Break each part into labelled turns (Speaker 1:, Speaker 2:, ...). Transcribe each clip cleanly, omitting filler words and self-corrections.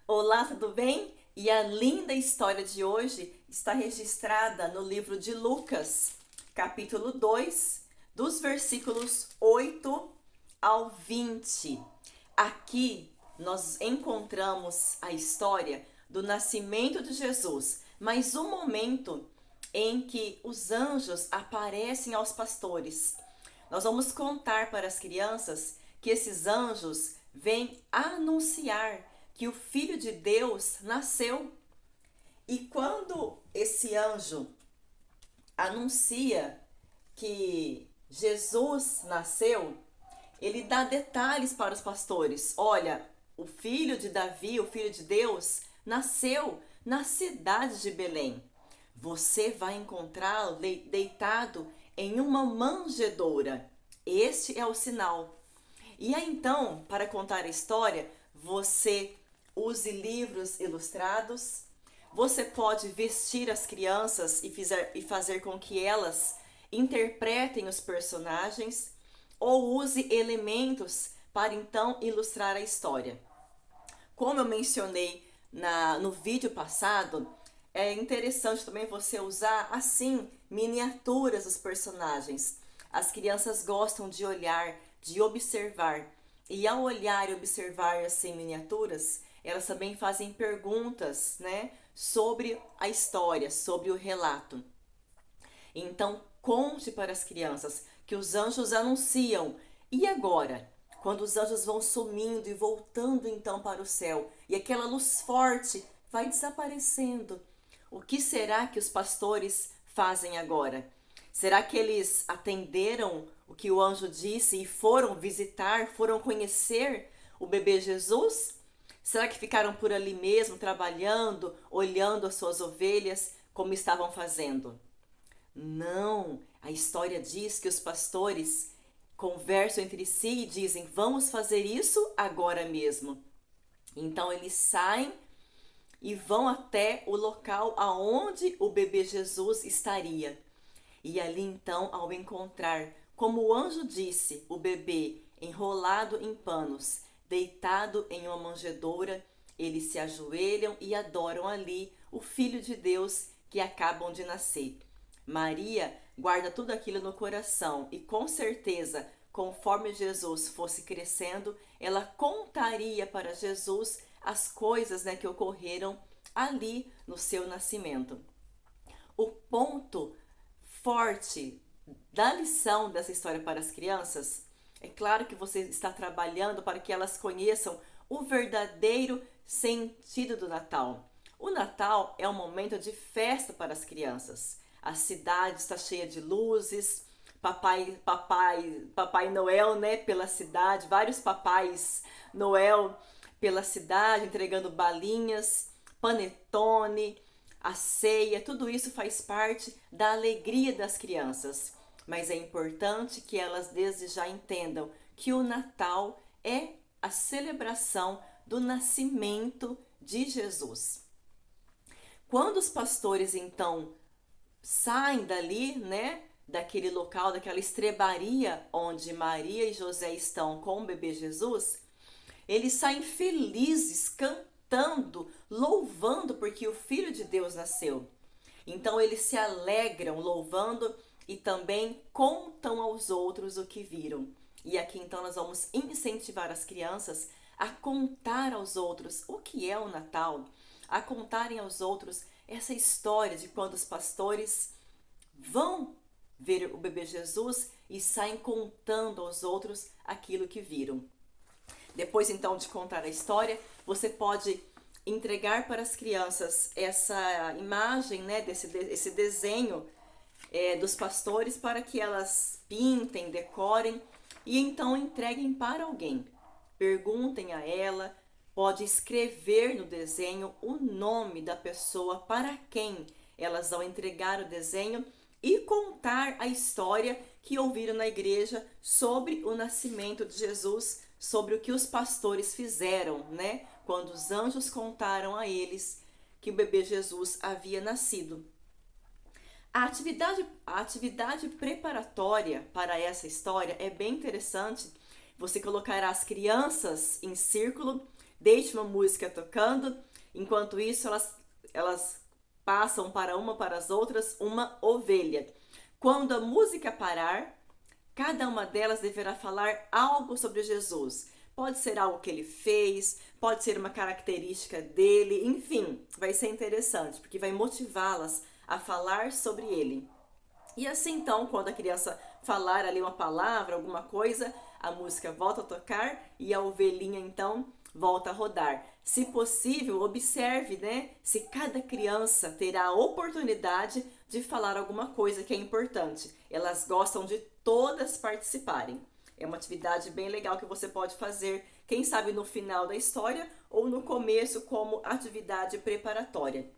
Speaker 1: Olá, tudo bem? E a linda história de hoje está registrada no livro de Lucas, capítulo 2, dos versículos 8 ao 20. Aqui nós encontramos a história do nascimento de Jesus, mas o momento em que os anjos aparecem aos pastores. Nós vamos contar para as crianças que esses anjos vêm anunciar que o Filho de Deus nasceu. E quando esse anjo anuncia que Jesus nasceu, ele dá detalhes para os pastores. Olha, o filho de Davi, o Filho de Deus, nasceu na cidade de Belém. Você vai encontrá-lo deitado em uma manjedoura. Este é o sinal. E aí então, para contar a história, você use livros ilustrados. Você pode vestir as crianças e fazer com que elas interpretem os personagens, ou use elementos para então ilustrar a história. Como eu mencionei no vídeo passado, é interessante também você usar assim miniaturas dos personagens. As crianças gostam de olhar, de observar. E ao olhar e observar assim miniaturas, elas também fazem perguntas, né, sobre a história, sobre o relato. Então, conte para as crianças que os anjos anunciam. E agora? Quando os anjos vão sumindo e voltando então para o céu, e aquela luz forte vai desaparecendo, o que será que os pastores fazem agora? Será que eles atenderam o que o anjo disse e foram visitar, foram conhecer o bebê Jesus? Será que ficaram por ali mesmo, trabalhando, olhando as suas ovelhas, como estavam fazendo? Não, a história diz que os pastores conversam entre si e dizem: vamos fazer isso agora mesmo. Então eles saem e vão até o local aonde o bebê Jesus estaria. E ali então, ao encontrar, como o anjo disse, o bebê enrolado em panos, deitado em uma manjedoura, eles se ajoelham e adoram ali o Filho de Deus que acabam de nascer. Maria guarda tudo aquilo no coração e com certeza, conforme Jesus fosse crescendo, ela contaria para Jesus as coisas, né, que ocorreram ali no seu nascimento. O ponto forte da lição dessa história para as crianças, é claro que você está trabalhando para que elas conheçam o verdadeiro sentido do Natal. O Natal é um momento de festa para as crianças. A cidade está cheia de luzes, Papai Noel, né, pela cidade, vários papais Noel pela cidade, entregando balinhas, panetone, a ceia, tudo isso faz parte da alegria das crianças. Mas é importante que elas desde já entendam que o Natal é a celebração do nascimento de Jesus. Quando os pastores então saem dali, né, daquele local, daquela estrebaria onde Maria e José estão com o bebê Jesus, eles saem felizes, cantando, louvando porque o Filho de Deus nasceu. Então eles se alegram louvando e também contam aos outros o que viram. E aqui então nós vamos incentivar as crianças a contar aos outros o que é o Natal, a contarem aos outros essa história de quando os pastores vão ver o bebê Jesus e saem contando aos outros aquilo que viram. Depois então de contar a história, você pode entregar para as crianças essa imagem, né, esse desenho dos pastores para que elas pintem, decorem e então entreguem para alguém. Perguntem a ela, pode escrever no desenho o nome da pessoa para quem elas vão entregar o desenho e contar a história que ouviram na igreja sobre o nascimento de Jesus, sobre o que os pastores fizeram, né? Quando os anjos contaram a eles que o bebê Jesus havia nascido. A atividade preparatória para essa história é bem interessante. Você colocará as crianças em círculo, deixe uma música tocando, enquanto isso elas passam para as outras uma ovelha. Quando a música parar, cada uma delas deverá falar algo sobre Jesus. Pode ser algo que ele fez, pode ser uma característica dele, enfim, vai ser interessante, porque vai motivá-las a falar sobre ele. E assim então, quando a criança falar ali uma palavra, alguma coisa, a música volta a tocar e a ovelhinha então volta a rodar. Se possível, observe, né, se cada criança terá a oportunidade de falar alguma coisa que é importante. Elas gostam de todas participarem. É uma atividade bem legal que você pode fazer, quem sabe no final da história ou no começo como atividade preparatória.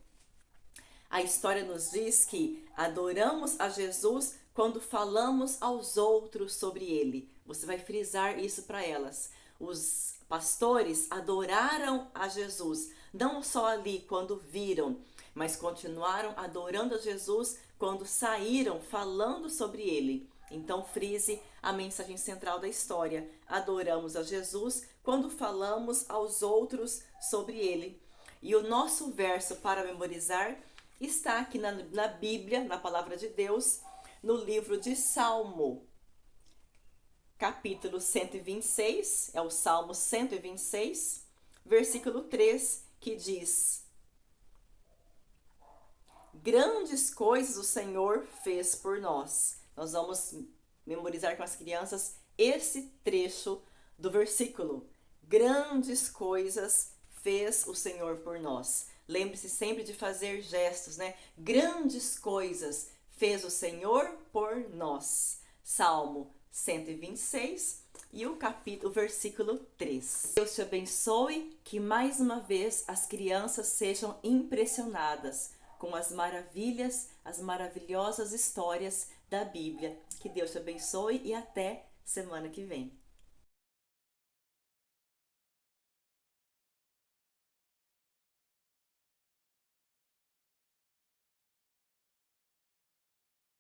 Speaker 1: A história nos diz que adoramos a Jesus quando falamos aos outros sobre ele. Você vai frisar isso para elas. Os pastores adoraram a Jesus, não só ali quando viram, mas continuaram adorando a Jesus quando saíram falando sobre ele. Então frise a mensagem central da história. Adoramos a Jesus quando falamos aos outros sobre ele. E o nosso verso para memorizar está aqui na Bíblia, na Palavra de Deus, no livro de Salmo, capítulo 126, é o Salmo 126, versículo 3, que diz: Grandes coisas o Senhor fez por nós. Nós vamos memorizar com as crianças esse trecho do versículo. Grandes coisas fez o Senhor por nós. Lembre-se sempre de fazer gestos, né? Grandes coisas fez o Senhor por nós. Salmo 126 e o versículo 3. Deus te abençoe, que mais uma vez as crianças sejam impressionadas com as maravilhas, as maravilhosas histórias da Bíblia. Que Deus te abençoe e até semana que vem.